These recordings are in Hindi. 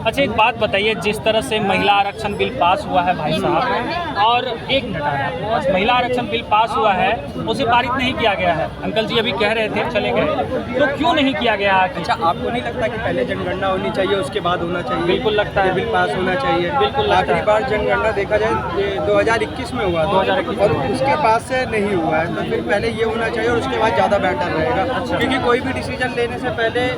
अच्छा, एक बात बताइए, जिस तरह से महिला आरक्षण बिल पास हुआ है भाई साहब, और एक मिनट आ रहा है आपके पास, महिला आरक्षण बिल पास हुआ है, उसे पारित नहीं किया गया है। अंकल जी अभी कह रहे थे, चले गए, तो क्यों नहीं किया गया? अच्छा, आपको नहीं लगता कि पहले जनगणना होनी चाहिए, उसके बाद होना चाहिए? बिल्कुल लगता है, बिल पास होना चाहिए। बिल्कुल। आखिरी बार जनगणना देखा जाए 2021 में हुआ, 2021 और उसके बाद से नहीं हुआ है, तो फिर पहले ये होना चाहिए और उसके बाद ज़्यादा बेटर रहेगा। क्योंकि कोई भी डिसीजन लेने से पहले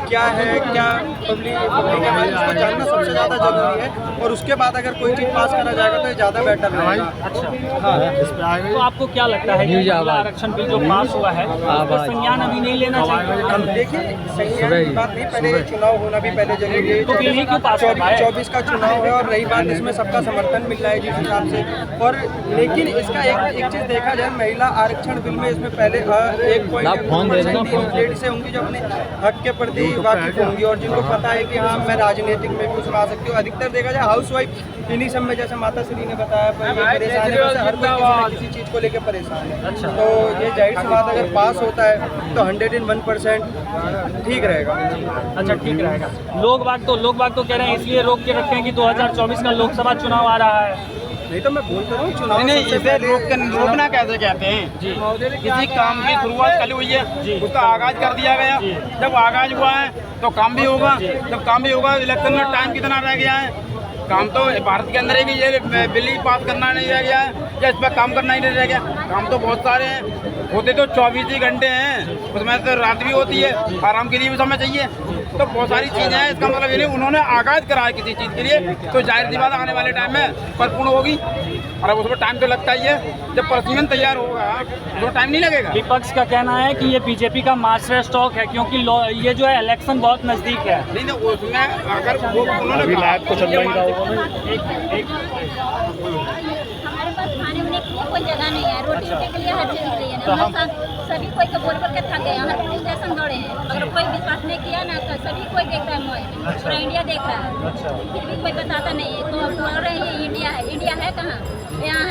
क्या है, क्या पब्लिक के बारे में उसको जानना सबसे ज़्यादा जरूरी है, और उसके बाद अगर कोई चीज़ पास करा जाएगा तो ये ज़्यादा बेटर रहेगा। अच्छा, हाँ, तो आपको क्या लगता है कि महिला आरक्षण बिल जो पास हुआ है, उसका संज्ञान अभी नहीं लेना चाहिए? देखिए, संज्ञान की बात नहीं, पहले चुनाव होना भी पहले जरूरी है। तो बिल ही क्यों पास कर पाए? 24 का चुनाव है, और रही बात इसमें सबका समर्थन मिल रहा है जिस हिसाब से, और लेकिन इसका एक चीज़ देखा जाए, महिला आरक्षण बिल में इसमें पहले 1.1% लेडीज होंगी जो अपने हक के प्रति वाकिफ होंगी, और जिनको पता है कि हाँ मैं राजनीतिक में भी उसमें आ सकती हूँ। अधिकतर देखा जाए हाउस वाइफ इन्हीं सब में, जैसे माता श्री ने बताया, परेशान है, वैसे हर कोई किसी चीज़ को लेकर परेशान है। अच्छा। तो ये जाहिर सी बात, अगर पास होता है तो 101% ठीक रहेगा। अच्छा, ठीक रहेगा। लोग बाग तो कह रहे हैं इसलिए रोक के रखे हैं कि 2024 का लोकसभा चुनाव आ रहा है। नहीं तो मैं बोल तो रहा हूँ, चुनाव नहीं, इसे रोकना कैसे कहते हैं? किसी काम की शुरुआत कल हुई है, उसका आगाज कर दिया गया। जब आगाज हुआ है तो काम भी होगा, जब काम भी होगा, इलेक्शन में टाइम कितना रह गया है? काम तो भारत के अंदर है कि ये बिल ही पास करना नहीं रह गया है, या इस पर काम करना ही नहीं रह गया। काम तो बहुत सारे हैं, होते तो 24 ही घंटे हैं, उसमें तो रात भी होती है, आराम के लिए भी समय चाहिए। तो बहुत सारी चीज़ें हैं, इसका मतलब ये नहीं उन्होंने आगाज करा है किसी चीज़ के लिए, तो जाहिर सी बात आने वाले टाइम में परिपूर्ण होगी, और अब उसमें टाइम तो लगता ही है। जब प्रसीमन तैयार होगा तो टाइम नहीं लगेगा। विपक्ष का कहना है कि ये बीजेपी का मास्टर स्ट्रोक है, क्योंकि ये जो है इलेक्शन बहुत नजदीक है। नहीं तो उसमें अगर वो उन्होंने हमारे पास खाने वाने के लिए कोई जगह नहीं है, रोटी के लिए हर चीज़ के लिए तो हम सभी कोई को बोल के थक गए, हर पुलिस स्टेशन दौड़े हैं, अगर कोई विश्वास नहीं किया ना तो सभी कोई देख रहा है मोबाइल में, पूरा इंडिया देख रहा है, फिर भी कोई बताता नहीं है। तो बोल रहे हैं ये इंडिया है कहाँ? यहाँ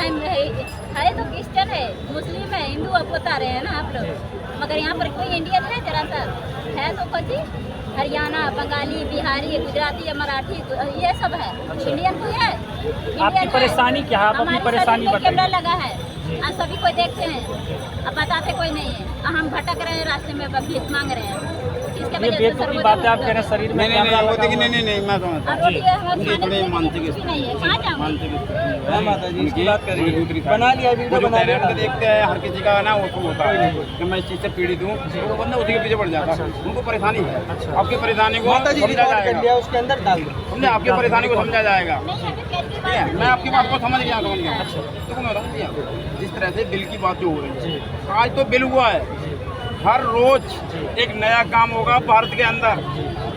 है तो क्रिश्चियन है, मुस्लिम है, हिंदू, आप बता रहे हैं ना आप लोग, मगर यहाँ पर कोई इंडियन है जरा सा है तो कोई हरियाणा, बंगाली, बिहारी, गुजराती या मराठी, ये सब है। इंडियन कोई है? आपकी परेशानी क्या है? आप अपनी परेशानी बताइए। कैमरा लगा है, सभी कोई देखते हैं, अब बताते कोई नहीं है। हम भटक रहे हैं रास्ते में, भीख मांग रहे हैं। ये बेतुकी बातें आप कह रहे हैं, शरीर में नहीं होती कि नहीं मैं समझता हूँ। मानसिक बना लिया, वीडियो बना लिया, देखते हैं हर किसी का ना वो होता है कि मैं इस चीज़ से पीड़ित हूँ, तो वो बंदा उसी के पीछे पड़ जाता है। उनको परेशानी है, आपकी परेशानी को समझा जाएगा, उसके अंदर डाल दो, समझे, आपकी परेशानी को समझा जाएगा। ठीक है, मैं आपकी बात को समझ गया। तो मैं बताऊँ भैया, जिस तरह से बिल की बात जो हो रही है, आज तो बिल हुआ है, हर रोज एक नया काम होगा भारत के अंदर,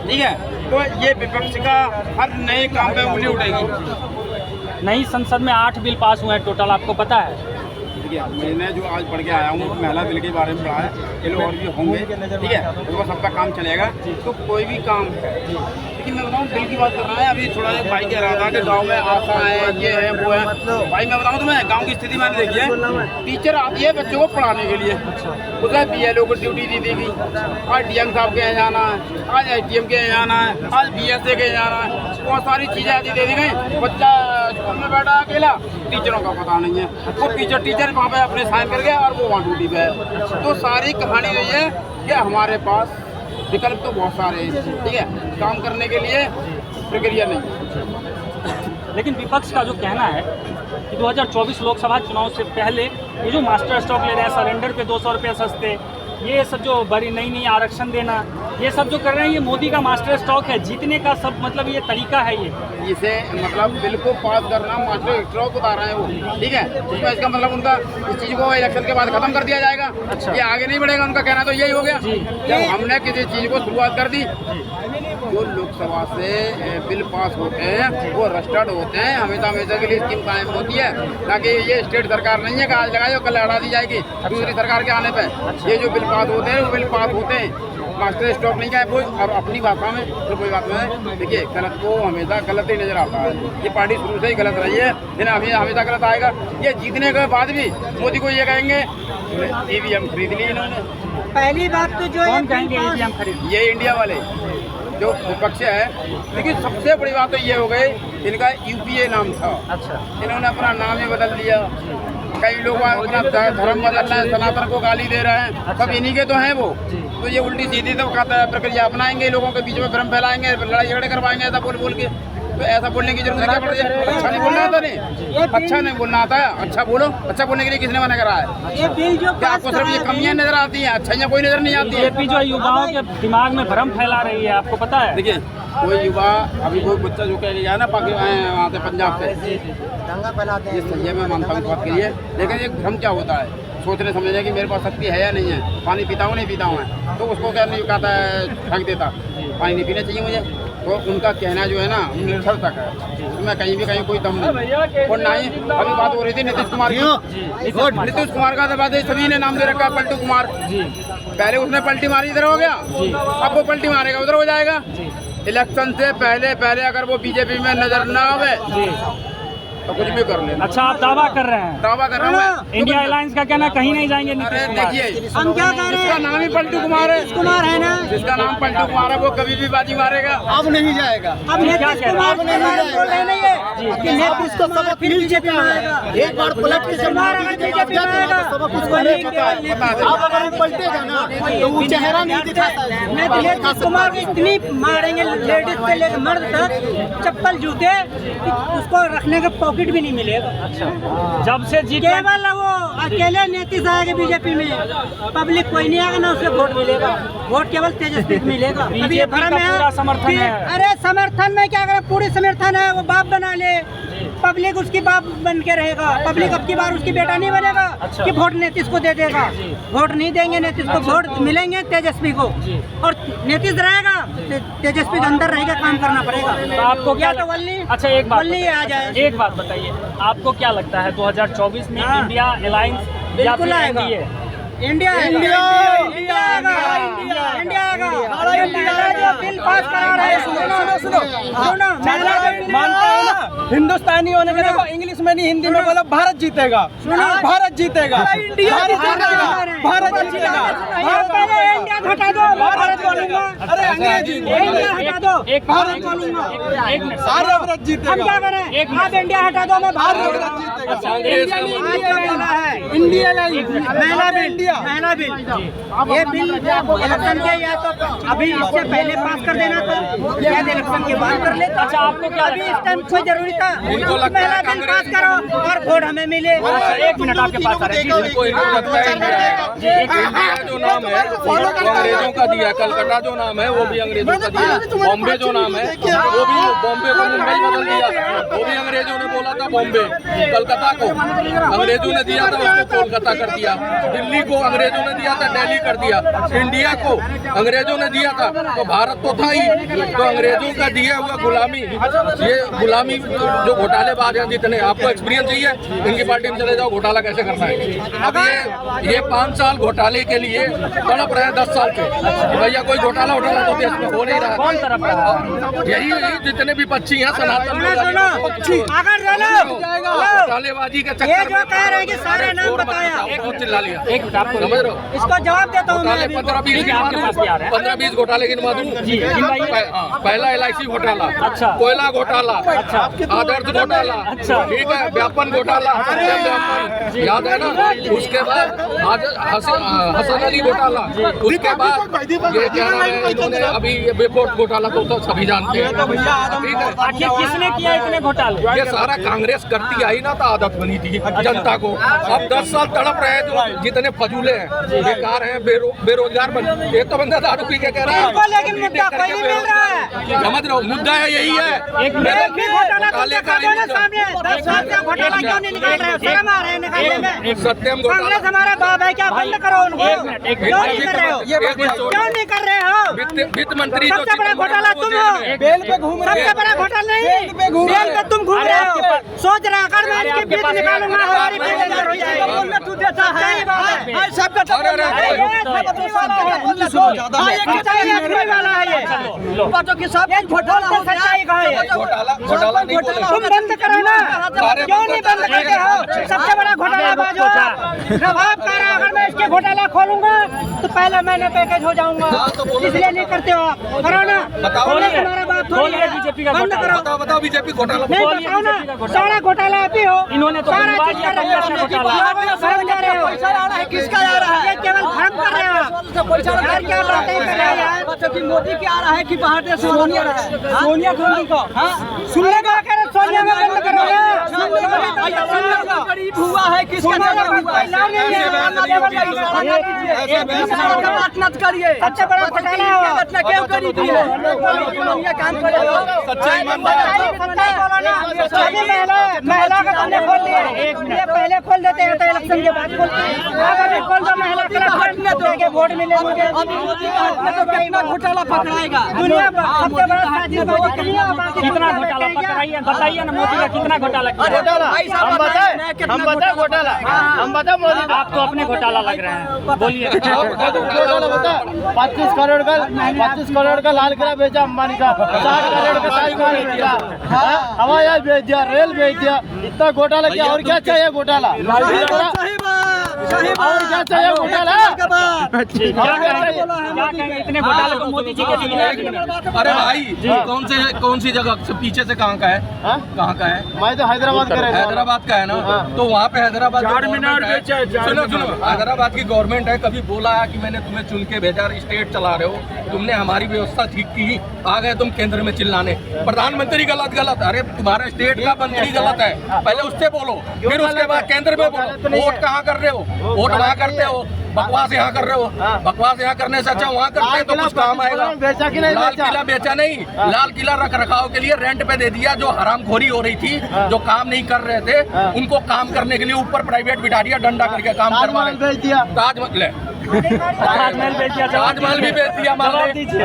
ठीक है? तो ये विपक्ष का हर नए काम पे उंगली उठेगी। नई संसद में 8 बिल पास हुए हैं टोटल, आपको पता है? ठीक है, मैंने जो आज पढ़ के आया हूँ महिला बिल के बारे में पढ़ा है, ये लोग और भी होंगे, ठीक है, तो सबका काम चलेगा। तो कोई भी काम है, लेकिन मैं बताऊँ बिल की बात कर रहा है, अभी थोड़ा भाई कह रहा था कि गांव में आशा है, ये है वो है। भाई मैं बताऊँ तुम्हें, गांव की स्थिति मैंने देखी है, टीचर आती है बच्चों को पढ़ाने के लिए, उसे BLO को ड्यूटी दी देगी, आज DM साहब के यहाँ जाना है, आज SDM के यहाँ जाना है, आज BSA के यहाँ जाना है, बहुत सारी चीज़ें आती दे दी गई। बच्चा स्कूल में बैठा अकेला, टीचरों का पता नहीं है, वो टीचर वहाँ पे अपने साइन कर गया और वो वहाँ ड्यूटी पे है। तो सारी कहानी यही है कि हमारे पास विकल्प तो बहुत सारे हैं, ठीक है, काम करने के लिए प्रक्रिया नहीं। लेकिन विपक्ष का जो कहना है कि 2024 लोकसभा चुनाव से पहले ये जो मास्टर स्ट्रोक ले रहे हैं, सरेंडर पे 200 रुपये सस्ते, ये सब जो बड़ी नई आरक्षण देना, ये सब जो कर रहे हैं, ये मोदी का मास्टर स्ट्रोक है, जीतने का सब मतलब ये तरीका है। ये इसे मतलब बिल को पास करना मास्टर स्ट्रोक बता रहे हैं वो, ठीक है, तो इसका मतलब उनका इस चीज़ को इलेक्शन के बाद खत्म कर दिया जाएगा। अच्छा। ये आगे नहीं बढ़ेगा, उनका कहना तो यही हो गया। जब हमने किसी चीज़ को शुरुआत कर दी, जो लोकसभा से बिल पास होते हैं वो रजिस्टर्ड होते हैं, हमेशा के लिए स्कीम कायम होती है, ताकि ये स्टेट सरकार नहीं है कि आज लगाई कल हटा दी जाएगी दूसरी सरकार के आने पर। ये जो बिल पास होते हैं वो बिल पास होते हैं, मास्टर स्ट्रोक नहीं है कोई। और अपनी भाषा में तो कोई बात नहीं, देखिए गलत को हमेशा गलत ही नजर आता है, ये पार्टी शुरू से ही गलत रही है, लेकिन अभी हमेशा गलत आएगा। ये जीतने के बाद भी मोदी को ये कहेंगे EVM खरीद ली इन्होंने। पहली बात तो जो कौन कहेंगे EVM खरीद? ये इंडिया वाले जो विपक्ष है। लेकिन सबसे बड़ी बात तो ये हो गई, इनका यूपीए नाम था, अच्छा इन्होंने अपना नाम ही बदल दिया। कई लोग अपना धर्म बदल रहे हैं, सनातन को गाली दे रहे हैं, सब इन्हीं के तो हैं वो। तो ये उल्टी सीधी तो कहता है प्रक्रिया अपनाएंगे, लोगों के बीच में भ्रम फैलाएंगे, लड़ाई झगड़े करवाएंगे, ऐसा बोल के। तो ऐसा बोलने की जरूरत क्या पड़ रही है? अच्छा नहीं बोलना आता, नहीं अच्छा नहीं बोलना आता है, अच्छा बोलो। अच्छा बोलने के लिए किसने मना करा है? ये बिल जो क्या आपको सिर्फ ये कमियां नजर आती हैं, अच्छाइयां कोई नजर नहीं आती है? बीजेपी जो युवाओं के दिमाग में भ्रम फैला रही है, आपको पता है? देखिए कोई युवा, अभी कोई बच्चा जो कह गया ना वहाँ से पंजाब से, ये सही है, मैं मानता हूँ इस बात के लिए। लेकिन एक भ्रम क्या होता है, सोचने समझने कि मेरे पास शक्ति है या नहीं है, पानी पीता हूँ नहीं पीता हूँ मैं, तो उसको क्या नहीं कहता है फेंक देता, पानी नहीं पीना चाहिए मुझे। तो उनका कहना जो है ना निर्भर तक है, उसमें कहीं भी कहीं कोई दम नहीं। और ना ही अभी बात हो रही थी नीतीश कुमार की, नीतीश कुमार का तो बात है, सभी ने नाम दे रखा है पलटू कुमार। पहले उसने पलटी मारी इधर हो गया, अब वो पलटी मारेगा उधर हो जाएगा। इलेक्शन से पहले अगर वो बीजेपी में नजर ना आवे तो कुछ भी कर लेना। अच्छा, आप दावा कर रहे हैं? दावा कर रहा हूँ। इंडिया अलायंस का कहना कहीं नहीं जाएंगे नीतीश अरे कुमार। देखिए, हम क्या कह रहे हैं, जिसका नाम ही पलटू कुमार है, कुमार है ना, जिसका नाम पलटू कुमार है वो कभी भी बाजी मारेगा। अब नहीं जाएगा। अब क्या नीतीश कह रहे कुमार हैं? बोल रहे नहीं है कि नीतीश कुमार फिर बीजेपी में आएगा, एक बार पलट के कुमार अगर बीजेपी में आएगा सब कुछ अब अगर पलटेगा ना तो वो चेहरा नहीं दिखाता है। नीतीश कुमार को इतनी मारेंगे लेडीज से लेकर मर्द तक चप्पल जूते कि उसको रखने का पॉकेट भी नहीं मिलेगा। अच्छा, जब से जी केवल वो अकेले नीतीश आएगा बीजेपी में, पब्लिक कोई नहीं आएगा ना उससे वोट मिलेगा, वोट केवल तेजस्वी को मिलेगा। अभी ये बीजेपी भ्रम का पूरा समर्थन कि- है। अरे समर्थन में क्या करें, पूरी समर्थन है, वो बाप बना ले, पब्लिक उसकी बाप बन के रहेगा, पब्लिक अब की बार उसकी बेटा नहीं बनेगा अच्छा। कि वोट नीतीश को दे देगा, वोट नहीं देंगे नीतीश को, वोट मिलेंगे तेजस्वी को। और नीतीश रहेगा तेजस्वी के अंदर रहेगा, काम करना पड़ेगा। तो आपको क्या तो वल्ली, अच्छा एक बात वल्ली आ जाए। एक बात बताइए, आपको क्या लगता है 2024 में इंडिया अलायंस या बिल्कुल फिर आएगा। एनडीए? इंडिया इंडिया इंडिया आएगा, इंडिया आएगा। महिला जो बिल पास करा रहे हैं, सुनो महिला जो बिल मानता है ना, हिंदुस्तानी होने के देखो, इंग्लिश में नहीं हिंदी में बोलो, भारत जीतेगा, भारत जीतेगा, इंडिया भारत जीतेगा। इंडिया हटा दो, भारत बोलूंगा। अरे अंग्रेजी इंडिया हटा दो, एक भारत बोलूंगा। एक मिनट, भारत हम जीतेगा। क्या करें, आप इंडिया हटा दो, मैं भारत अच्छा, इंडिया है, इंडिया महिला बिल, महिला बिल, ये बिल इलेक्शन के या तो अभी इससे पहले पास कर देना था या इलेक्शन के बाद कर लेता। अच्छा, आपको क्या अभी इस टाइम कोई जरूरी था, महिला बिल पास करो और वोट हमें मिले। अच्छा, एक मिनट आपके पास आ रहे हैं। इनको लगता है इंडिया जो नाम है वो अंग्रेजों का दिया, कलकत्ता जो नाम है वो भी अंग्रेजों का दिया, बॉम्बे जो नाम है वो भी बॉम्बे को मुंबई बदल दिया, वो भी अंग्रेजों ने बोला था बॉम्बे, कलकत्ता को अंग्रेजों ने दिया था उसको कोलकाता कर दिया, दिल्ली को अंग्रेजों ने दिया था दिल्ली कर दिया, इंडिया को अंग्रेजों ने दिया था तो भारत तो था ही। तो अंग्रेजों का दिया हुआ गुलामी, ये गुलामी जो घोटालेबाज हैं जितने, आपको एक्सपीरियंस चाहिए, इनकी पार्टी में चले जाओ, घोटाला कैसे करना है। अब ये 5 साल घोटाले के लिए तड़प रहे हैं 10 साल से, भैया कोई घोटाला तो देश में हो नहीं रहा। कौन तरफ है? यही जितने भी पक्षी हैं सनातन पक्षी घोटालेबाजी के ये चक्कर जो कह रहे हैं कि सारे नाम बताया, बहुत चिल्ला लिया, एक मिनट आपको समझ रहे हो? इसको जवाब देता हूँ मैं घोटाले अभी। 15-20 ठीक है, आपके पास भी आ रहे हैं। 15-20 घोटाले गिनवा दूं। जी, गिनवाइए। पहला LIC घोटाला, अच्छा। कोयला घोटाला, अच्छा। आदर्श घोटाला, अच्छा। ठीक है, व्यापन घोटाला, याद है ना, उसके बाद हसन अली घोटाला, उसके बाद ये क्या नाम है, इन्होंने अभी ये बेपोर्ट घोटाला तो सभी जानते हैं, ठीक है। आखिर किसने किया इतने घोटाले? ये सारा कांग्रेस करती आई ना, तो आदत बनी थी जनता को। अब 10 साल तड़प रहे हैं जो जितने फजूले हैं, बेकार हैं, बेरोजगार बन, ये तो बंदा दारू पी के कह रहा है, इनको लेकिन मुद्दा कोई नहीं मिल रहा है। समझ रहा हूँ, मुद्दा है यही है। एक एक भी घोटाला घोटाले का तुम दिखा दो ना सामने, 10 साल का घोटाला क्यों नहीं निकाल रहे हो? शर्म आ रहे हैं निकालने में। सत्यम कांग्रेस घोटाला, हमारा बाप है, क्या बंद करो उनको? एक मिनट, एक क्यों मिनट। नहीं कर रहे हो? क्यों नहीं कर रहे हो? वित्त मंत्री जो सबसे बड़ा घोटाला तुम हो। बेल पे घूम रहे सबसे बड़ा घोटाला नहीं, बेल पे तुम घूम रहे हो। सोच रहे अगर मैं इसके बीच निकालूंगा हमारी बेइज्जती हो जाएगी। तू देता है, सही बात है। सबका वाला है ये, बच्चों के साथ घोटाला हो गया। घोटाला नहीं बोले। तुम बंद करो ना, क्यों नहीं बंद करते हो? सबसे बड़ा घोटालाबाज हो। नवाब कह रहा है अगर मैं इसके घोटाला खोलूंगा तो पहले महीने पैकेज हो जाऊंगा, इसलिए नहीं करते हो आप। करो ना, तुम्हारा बात थोड़ी है, बीजेपी का बंद करो। बताओ बीजेपी घोटाला नहीं बताओ ना, सारा घोटाला आप ही हो। इन्होंने तो सारा बनवा चीज दिया कर रहे हो, भ्रम कर रहे हो। पैसा आ रहा है, किसका आ रहा है? ये केवल भ्रम कर रहे हो आप। पैसा यार क्या बातें कर रहे हैं यार? अच्छा कि मोदी क्या आ रहा है कि बाहर से सोनिया रहा है? सोनिया गांधी को सुनने का कह रहे सोनिया में बंद करो ना। गरीब हुआ है, किसका नजर हुआ है? बात मत करिए, सबसे बड़ा घोटाला है। घटना क्यों करी थी? काम करेगा सच्चा ईमानदार महिला का तुमने खोल दिया। ये पहले खोल देते हैं तो इलेक्शन के बाद खोलते हैं। अब अभी खोल दो महिला के वोट मिले मुझे। तो कितना घोटाला पकड़ाएगा? दुनिया में सबसे बड़ा साजिशबाजी कितना घोटाला पकड़ाइए, बताइए ना मोदी का कितना घोटाला किया? हम बताए घोटाला, हम बताए मोदी आप तो अपने घोटाला लग रहे हैं, बोलिए। 25 करोड़ का लाल किला बेचा अंबानी का, 60 करोड़ का ताजमहल बेचा, हवाई जहाज बेच दिया, रेल बेच दिया। इतना घोटाला किया, और क्या चाहिए घोटाला? और क्या चाहिए घोटाला? क्या कहेंगे इतने घोटाले को मोदी जी के लिए? अरे भाई कौन सी जगह से पीछे से कहाँ का है? कहाँ का है? मैं तो हैदराबाद का रहता हूँ। हैदराबाद का है ना, तो वहाँ पे हैदराबाद सुनो हैदराबाद की गवर्नमेंट है, कभी बोला है कि मैंने तुम्हें चुन के भेजा, स्टेट चला रहे हो, तुमने हमारी व्यवस्था ठीक की, आ गए तुम केंद्र में चिल्लाने। प्रधानमंत्री गलत, अरे तुम्हारा स्टेट का मंत्री गलत है, पहले उससे बोलो, फिर उसके बाद केंद्र में बोलो। वोट कहाँ कर रहे हो? वोट वहाँ करते हो, बकवास यहाँ कर रहे हो। बकवास यहाँ करने से अच्छा वहाँ करते तो कुछ काम आएगा। बेचा कि नहीं? लाल किला बेचा नहीं, लाल किला रख रखाव के लिए रेंट पे दे दिया। जो हरामखोरी हो रही थी, जो काम नहीं कर रहे थे, उनको काम करने के लिए ऊपर प्राइवेट बिठा दिया, डंडा करके काम करवा रहे। बेच दिया ताजमहल ताजमहल बेच दिया, ताजमहल भी बेच दिया,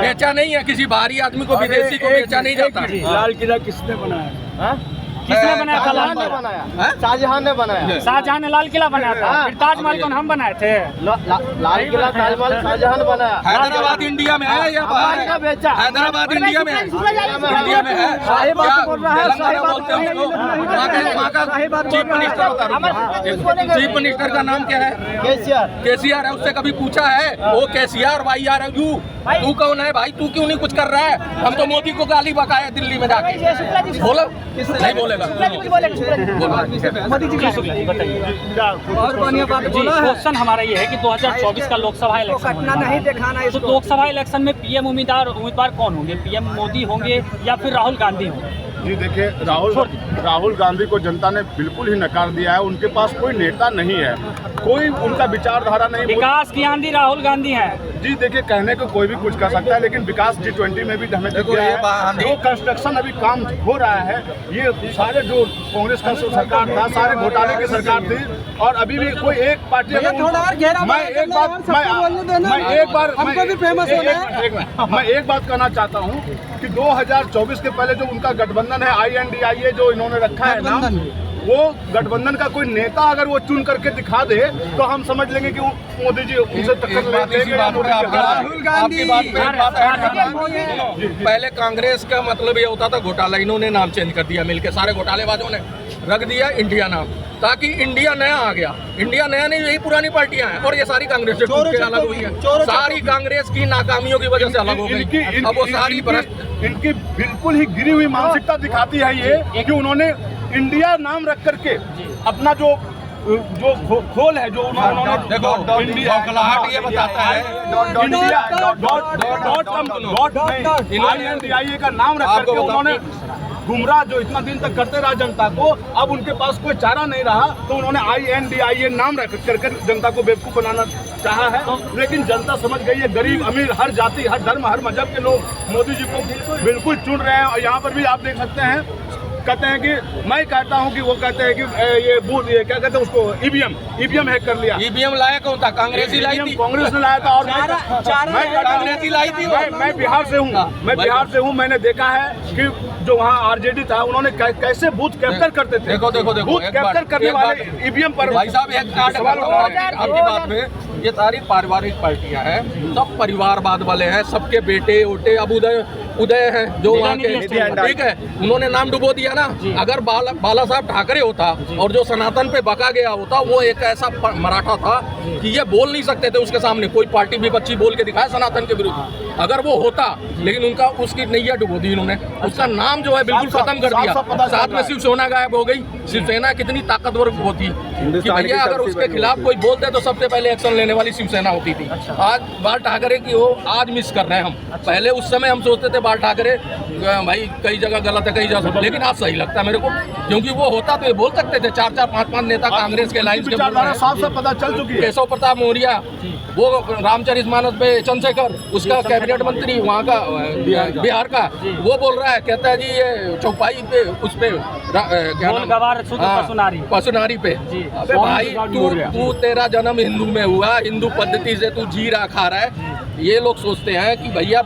बेचा नहीं है। किसी बाहरी आदमी को, विदेशी को बेचा नहीं जाता। लाल किला किसने बनाया? किसने बनाया था लाल किला? बनाया, शाहजहां ने बनाया। शाहजहां ने लाल किला बनाया था, फिर ताजमहल कौन हम बनाए थे? लाल किला ताजमहल शाहजहां ने बनाया। हैदराबाद इंडिया में है या बाहर का बेचा? हैदराबाद इंडिया में है, इंडिया में है। तेलंगाना बोलते हैं उसको। वहाँ का चीफ मिनिस्टर होता है। चीफ मिनिस्टर का नाम क्या है? केसीआर है। उससे कभी पूछा है? वो केसीआर YR है। तू कौन है भाई? तू क्यों नहीं कुछ कर रहा है? हम तो मोदी को गाली बकाया दिल्ली में जाके। बोलो, नहीं बोलेगा। मोदी जी क्वेश्चन हमारा ये है कि 2024 का लोकसभा इलेक्शन नहीं दिखाना तो लोकसभा इलेक्शन में PM उम्मीदवार कौन होंगे? PM मोदी होंगे या फिर राहुल गांधी होंगे? जी देखिए, राहुल गांधी को जनता ने बिल्कुल ही नकार दिया है। उनके पास कोई नेता नहीं है, कोई उनका विचारधारा नहीं। विकास की आंधी राहुल गांधी है। जी देखिए, कहने को कोई भी कुछ कर सकता है, लेकिन विकास G20 में भी हमें दिख गया है। जो कंस्ट्रक्शन अभी काम हो रहा है, ये सारे जो कांग्रेस का सरकार था, सारे घोटाले की सरकार थी। और अभी भी कोई एक पार्टी, मैं एक बात कहना चाहता हूँ कि 2024 के पहले जो उनका गठबंधन है INDIA जो इन्होंने रखा है ना, वो गठबंधन का कोई नेता अगर वो चुन करके दिखा दे तो हम समझ लेंगे कि मोदी जी उनसे टक्कर लेंगे। राहुल गांधी पहले कांग्रेस का मतलब ये होता था घोटाला, इन्होंने नाम चेंज कर दिया, मिलके सारे घोटालेबाजों ने रख दिया इंडिया नाम, ताकि इंडिया नया आ गया। इंडिया नया नहीं, यही पुरानी पार्टियां हैं, और ये सारी कांग्रेस से टूट के अलग हुई है। सारी कांग्रेस की नाकामियों की वजह से अलग हो गई। अब वो सारी इनकी बिल्कुल ही गिरी हुई मानसिकता दिखाती है ये कि उन्होंने इंडिया नाम रख करके अपना जो खोल है, जो उन्होंने देखो इंडिया ये बताता है INDIA का नाम रख करके उन्होंने गुमराह जो इतना दिन तक करते रहा जनता को, अब उनके पास कोई चारा नहीं रहा तो उन्होंने INDIA नाम रख करके जनता को बेवकूफ़ बनाना चाहा है। लेकिन जनता समझ गई है, गरीब अमीर हर जाति, हर धर्म, हर मजहब के लोग मोदी जी को बिल्कुल चुन रहे हैं। और यहाँ पर भी आप देख सकते हैं, कहते हैं कि मैं कहता हूं कि वो कहते हैं कि ये बूथ, ये क्या कहते हैं उसको, ईवीएम हैक कर लिया। ईवीएम लाया कौन था? कांग्रेस ही लाई थी। कांग्रेस ने लाया था। और कांग्रेस ही लाई थी। मैं बिहार से हूँ, मैंने देखा है कि जो वहाँ RJD था, उन्होंने कैसे बूथ कैप्चर करते थे। देखो बूथ कैप्चर करने वाले ईवीएम पर भाई साहब एक आपकी बात में, ये सारी पारिवारिक पार्टियां हैं, सब परिवारवाद वाले हैं, सबके बेटे ओटे। अब उधर उदय हैं जो वहाँ के, निधि अंडारी। ठीक है, उन्होंने नाम डुबो दिया ना। अगर बाला साहब ठाकरे होता और जो सनातन पे बका गया होता, वो एक ऐसा मराठा था कि ये बोल नहीं सकते थे उसके सामने, कोई पार्टी विपक्षी बोल के दिखाए सनातन के विरुद्ध। अगर वो होता, लेकिन उनका उसकी नैया डुबो दी उन्होंने, उसका नाम जो है बिल्कुल खत्म कर दिया। साथ में शिवसेना गायब हो गई। शिवसेना कितनी ताकतवर होती कि भैया अगर उसके खिलाफ कोई बोलते तो सबसे पहले एक्शन लेने वाली शिवसेना होती थी। आज बाल ठाकरे की हो, आज मिस कर रहे हैं हम। पहले उस समय हम सोचते थे बाल ठाकरे भाई कई जगह गलत है, कई जगह, लेकिन आज सही लगता है मेरे को, क्योंकि वो होता तो ये बोल सकते थे। 4-4, 5-5 नेता कांग्रेस के लाइन के साफ साफ पता चल चुकी है। केशव प्रताप मौर्य, वो रामचरितमानस पे चंद्रशेखर, उसका कैबिनेट मंत्री वहाँ का बिहार का, वो बोल रहा है, कहता है जी ये चौपाई पे उस पे पसुनारी पे। अबे भाई तू तेरा जन्म हिंदू में हुआ, हिंदू पद्धति से तू जी रहा खा रहा है। ये लोग सोचते हैं कि भैया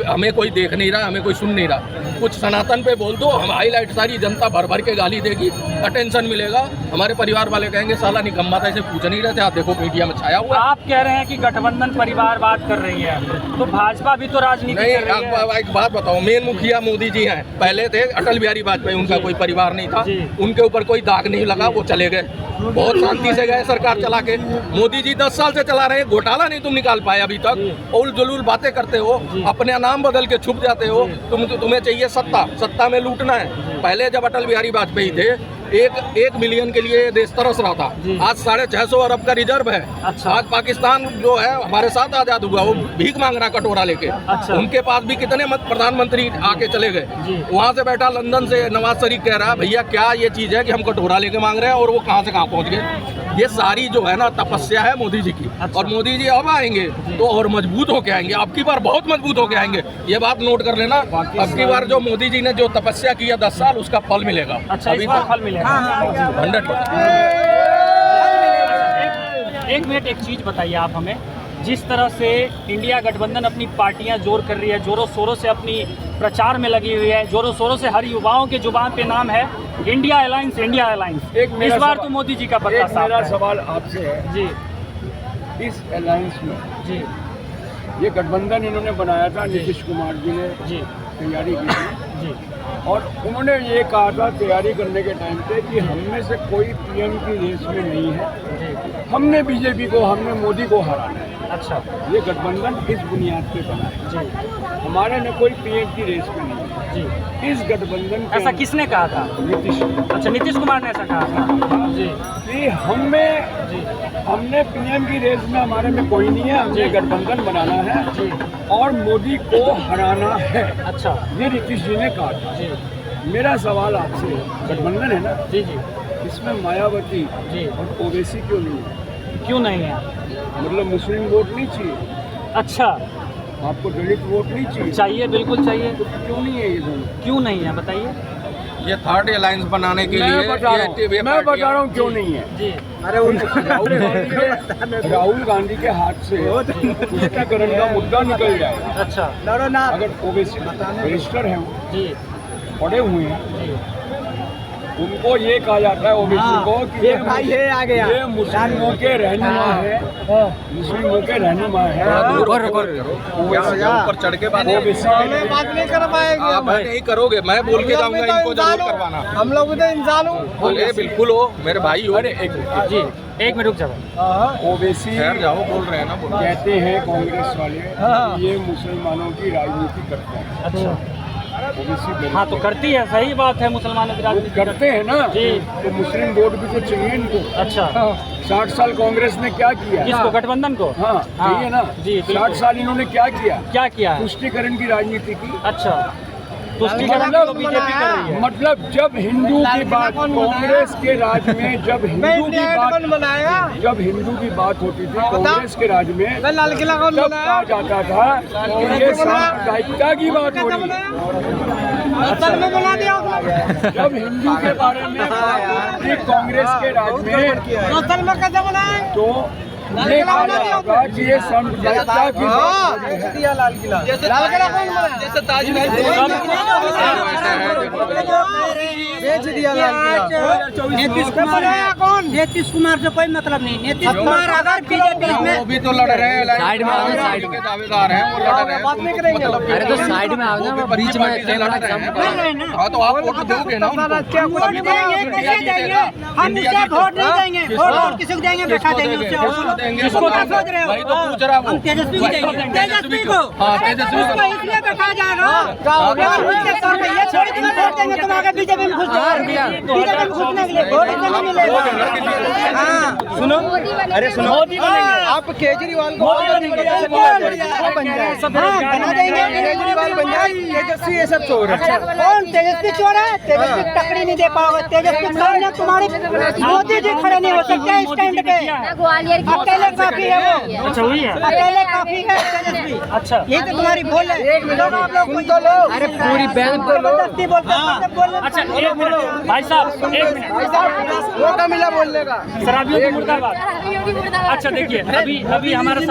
हमें कोई देख नहीं रहा, हमें कोई सुन नहीं रहा। कुछ सनातन पे बोल दो, हम हाईलाइट सारी जनता भर भर के गाली देगी, अटेंशन मिलेगा। हमारे परिवार वाले कहेंगे साला निकम्मा था, इसे पूछ नहीं रहे थे, आप देखो मीडिया में छाया हुआ। आप कह रहे हैं कि गठबंधन परिवार बात कर रही है, तो भाजपा भी तो राजनीति नहीं। कर रही है। एक बात बताओ, मेन मुखिया मोदी जी हैं। पहले थे अटल बिहारी वाजपेयी, उनका कोई परिवार नहीं था, उनके ऊपर कोई दाग नहीं लगा, वो चले गए, बहुत शांति से गए सरकार चला के। मोदी जी 10 साल से चला रहे हैं, घोटाला नहीं तुम निकाल पाए अभी तक। उल जुलूल बातें करते हो, अपने नाम बदल के छुप जाते हो। तुम्हें चाहिए सत्ता में लूटना है। पहले जब अटल बिहारी वाजपेयी थे, एक मिलियन के लिए देश तरस रहा था। आज 650 अरब का रिजर्व है। अच्छा। आज पाकिस्तान जो है हमारे साथ आजाद हुआ, वो भीख मांग रहा कटोरा लेके। अच्छा। उनके पास भी कितने प्रधानमंत्री आके चले गए। वहाँ से बैठा लंदन से नवाज शरीफ कह रहा भैया क्या ये चीज है कि हम कटोरा लेके मांग रहे हैं, और वो कहाँ से कहाँ पहुँच गए। ये सारी जो है ना तपस्या है मोदी जी की। अच्छा। और मोदी जी अब आएंगे तो और मजबूत होके आएंगे, अब की बार बहुत मजबूत होके आएंगे। ये बात नोट कर लेना, अब की बार जो मोदी जी ने जो तपस्या किया 10 साल, उसका फल मिलेगा। अच्छा, इस बार फल मिलेगा। 100%। एक मिनट, एक चीज़ बताइए आप हमें, जिस तरह से इंडिया गठबंधन अपनी पार्टियां जोर कर रही है, जोरों शोरों से अपनी प्रचार में लगी हुई है, जोरों शोरों से हर युवाओं के जुबान पे नाम है इंडिया अलायंस, इंडिया अलायंस। इस बार तो मोदी जी का पत्ता साफ है। मेरा सवाल आपसे है जी, इस अलायंस में जी, ये गठबंधन इन्होंने बनाया था, नीतीश कुमार जी ने जी, तैयारी की थी, जी, और उन्होंने ये कहा था तैयारी करने के टाइम पे कि हम में से कोई पीएम की रेस में नहीं है, हमने बीजेपी को, हमने मोदी को हराना है। अच्छा, ये गठबंधन इस बुनियाद पे बना है। जी, हमारे में कोई पीएम की रेस में नहीं है। जी। इस गठबंधन के ऐसा किसने कहा था? नीतीश। अच्छा, नीतीश कुमार ने ऐसा कहा था। जी, कि हमने पीएम की रेस में हमारे में कोई नहीं है, हमने गठबंधन बनाना है जी, और मोदी को हराना है। अच्छा, ये नीतीश जी ने कहा था। जी, मेरा सवाल आपसे, गठबंधन है ना, जी, जी, इसमें मायावती जी, और ओवैसी क्यों नहीं है? क्यों नहीं है? मतलब मुस्लिम वोट नहीं चाहिए अच्छा, आपको, दलित वोट नहीं चाहिए? चाहिए, बिल्कुल चाहिए। तो क्यों नहीं है ये दोनों? क्यों नहीं है बताइए? ये थर्ड अलायंस बनाने के लिए मैं बता रहा हूँ क्यों नहीं है। जी, अरे राहुल गांधी के हाथ से पुष्टिकरण का मुद्दा निकल जाएगा। अच्छा, अगर ओवैसी रजिस्टर हैं, जी, पड़े हुए हैं, जी, उनको ये कहा जाता है ओबीसी को कि ये मुस्लिमों के रहनुमा है, मुस्लिमों के रहनुमा है। ऊपर चढ़ के बात नहीं कर पाएंगे, आप नहीं करोगे, मैं बोल के जाऊंगा इनको जरूर करवाना। हम लोग तो इंसान हो। बोले बिल्कुल हो, मेरे भाई हो। जी, एक मिनट रुक जाओ। ओबीसी ठहर जाओ, बोल रहे हैं ना, बोल। कहते हैं कांग्रेस वाले कि ये मुसलमानों की राजनीति करते हैं। अच्छा, ओबीसी हाँ तो करती है, सही बात है, मुसलमानों की राजनीति करते हैं ना जी। तो मुस्लिम वोट भी तो चाहिए इनको। अच्छा, 60 साल कांग्रेस ने क्या किया? किसको? गठबंधन को? हाँ, चाहिए ना जी, 60 साल इन्होंने क्या किया? क्या किया है? पुष्टिकरण की राजनीति की। अच्छा, तुष्टिकरण तो बीजेपी कर रही है। मतलब जब हिंदू की बात कांग्रेस के राज में, जब हिंदू की बात होती थी कांग्रेस के राज में, लाल किला कौन तब कहा जाता था कि ये सांप्रदायिकता की बात हो रही है। में बना दिया जब हिंदू के बारे में बात होती थी कांग्रेस के राज में, में कैसे बनाए? तो ये समझौता की दिया लाल किला जैसे ताजमहल बेच दिया लाल किला। नीतीश कुमार है कौन? नीतीश कुमार से कोई मतलब नहीं। नीतीश कुमार अगर बीजेपी में वो भी तो लड़ रहे हैं, साइड में के दावेदार हैं, वो लड़ रहे हैं। बात नहीं करेंगे। अरे तो साइड में आओ ना, बीच में लड़ रहे हैं। हाँ तो आप वोट दोगे ना उनको। वोट देंगे, कैसे देंगे? हम उसे वोट नहीं देंगे। वोट और किसी को देंगे, बैठा देंगे उससे। किसको क्या सोच रहे हो? वही तो पूछ रहा हम हूँ। तेजस्वी को देंगे। तेजस्वी को। हाँ, तेजस्वी को। उसको इसलिए बैठा जाएगा। ये छोड़ के वोट देंगे तुम आगे बीजेपी में घुस जाओ। बीजेपी में घुसने के लिए वोट नहीं मिलेगा। हाँ सुनो, अरे सुनो, मोदी बनेंगे, आप केजरीवाल को मोदी बनेंगे, बन जाए, बना देंगे। केजरीवाल बन जाए, तेजस्वी ये सब चोर है। कौन तेजस्वी चोर है? तेजस्वी टकरी नहीं दे पाओगे। तेजस्वी सामने तुम्हारे मोदी जी खड़े नहीं हो सकते स्टैंड पे। ग्वालियर की अकेले काफी है वो। अच्छा वही है। अकेले काफी है तेजस्वी। अच्छा ये तो तुम्हारी बोल है। अरे पूरी बैंक को जबरदस्ती बोलते हैं। अच्छा, एक मिनट भाई साहब, एक मिनट। मौका मिला बोलने का। शराबियों की मुर्दाबाद। अच्छा देखिए, अभी हमारे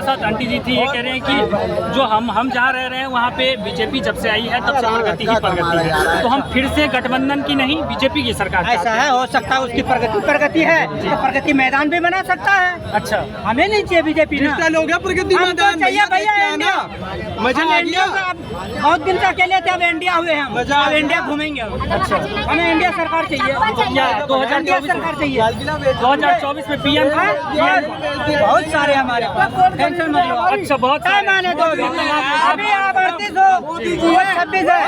साथ आंटी जी थी, ये कह रहे हैं कि जो हम जहाँ रह रहे हैं वहाँ पे बीजेपी जब से आई है तब से प्रगति ही प्रगति है, तो हम फिर से गठबंधन की नहीं बीजेपी की सरकार ऐसा चाहते है, हो सकता है उसकी प्रगति है तो प्रगति मैदान भी बना सकता है। हैं। अच्छा, हमें नहीं चाहिए बीजेपी ना। हो गया प्रगति हमको चाहिए भैया इंडिया। मजा हम आ इंडिया गया। का बहुत दिन से अकेले थे, अब इंडिया हुए हम। अब इंडिया घूमेंगे। अच्छा, हमें इंडिया सरकार चाहिए। क्या इंडिया 2024 सरकार चाहिए। 2024 में पीएम बहुत सारे हमारे पास, टेंशन मत लो। अच्छा, बहुत क्या सारे। माने दो अभी आप 38 हो, वो 26 है।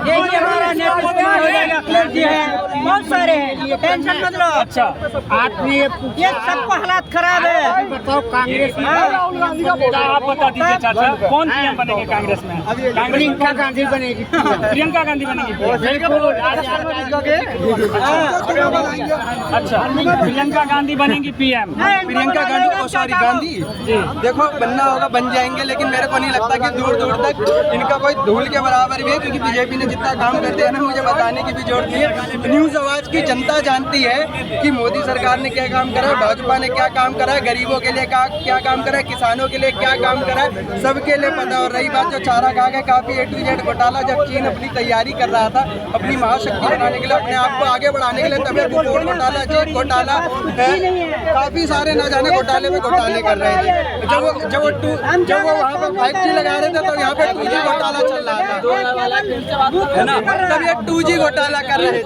यही हमारा नीतीश कुमार हो जाएगा, अखिलेश जी है, बहुत सारे हैं, टेंशन मत लो। अच्छा, आदमी ये सबको हालात खराब है। बताओ कांग्रेस में आप बता दीजिए चाचा, कौन पीएम बनेंगे कांग्रेस में? प्रियंका गांधी बनेगी। प्रियंका गांधी बनेगी। अच्छा, प्रियंका गांधी बनेगी पीएम। प्रियंका गांधी, सॉरी गांधी, देखो बनना होगा बन जाएंगे, लेकिन मेरे को नहीं लगता कि दूर दूर तक इनका कोई धूल के बराबर भी है, क्योंकि बीजेपी ने जितना काम कर दिया ना, मुझे बताने की भी जरूरत नहीं है। न्यूज़ आवाज की जनता जानती है कि मोदी सरकार ने क्या काम करा है, भाजपा ने क्या काम करा है, गरीबों के लिए क्या काम करा है, किसानों के लिए क्या काम करा है, सबके लिए पता। और रही बात जो चारा खा के काफी A to Z घोटाला, जब चीन अपनी तैयारी कर रहा था अपनी महाशक्ति बनाने के लिए, अपने आप को आगे बढ़ाने के लिए, तभी घोटाला, जेट घोटाला, काफी सारे न जाने घोटाले में घोटाले कर रहे थे। जब वो वहाँ पे 5G लगा रहे थे तो यहाँ पे 2G घोटाला चल रहा था, है ना। तब ये 2G घोटाला कर रहे थे,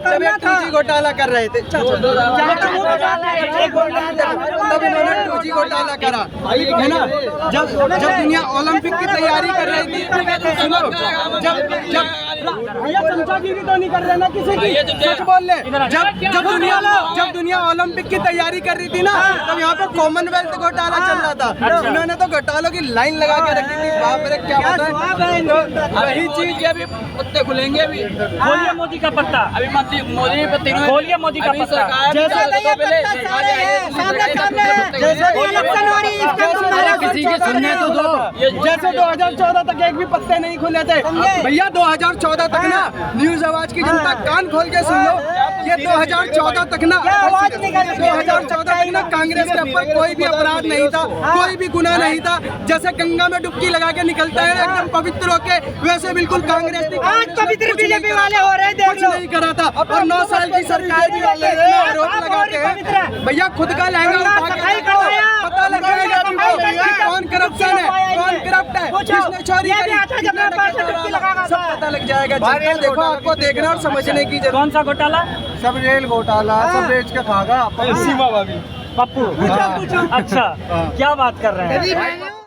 तब ये 2G घोटाला कर रहे थे, तब इन्होंने 2G घोटाला करा, है ना। जब दुनिया ओलंपिक की तैयारी कर रही थी, सुनो, जब भैया चमचागिरी तो नहीं कर रहे ना किसी की, सच बोल ले। जब दुनिया ओलंपिक की तैयारी कर रही थी ना, तब यहाँ पे कॉमनवेल्थ घोटाला चल रहा था। इन्होंने तो घोटालों की लाइन लगा के रखी थी, बाप रे क्या पता। वही चीज ये अभी पत्ते खुलेंगे अभी। खोलिए मोदी का पत्ता, अभी मोदी पे खोलिए मोदी का पत्ता। किसी के सुनने तो दो। जैसे 2014 तक एक भी पत्ते नहीं खुले थे, भैया 2014 तक ना, न्यूज़ आवाज की जनता कान खोल के सुन लो, ये 2014 तक ना, 2014 तक ना कांग्रेस के ऊपर कोई भी अपराध नहीं था, कोई भी गुनाह नहीं था। जैसे गंगा में डुबकी लगा के निकलता है एकदम पवित्र होके, वैसे बिल्कुल कांग्रेस ने आज पवित्र बीजेपी वाले हो रहे, देख कुछ लो। नहीं करा था। और 9 साल की सरकार भी वाले आरोप लगाते हैं, भैया खुद का लहंगा उठा के पता लग जाएगा तुमको कि कौन करप्शन है, कौन करप्ट है, किसने चोरी करी, सब पता लग जाएगा। जनता देखो, आपको देखना और समझने की जरूरत। कौन सा घोटाला? सब रेल घोटाला, सब बेच के खागा सीमा भाभी पप्पू। अच्छा, क्या बात कर रहे हैं?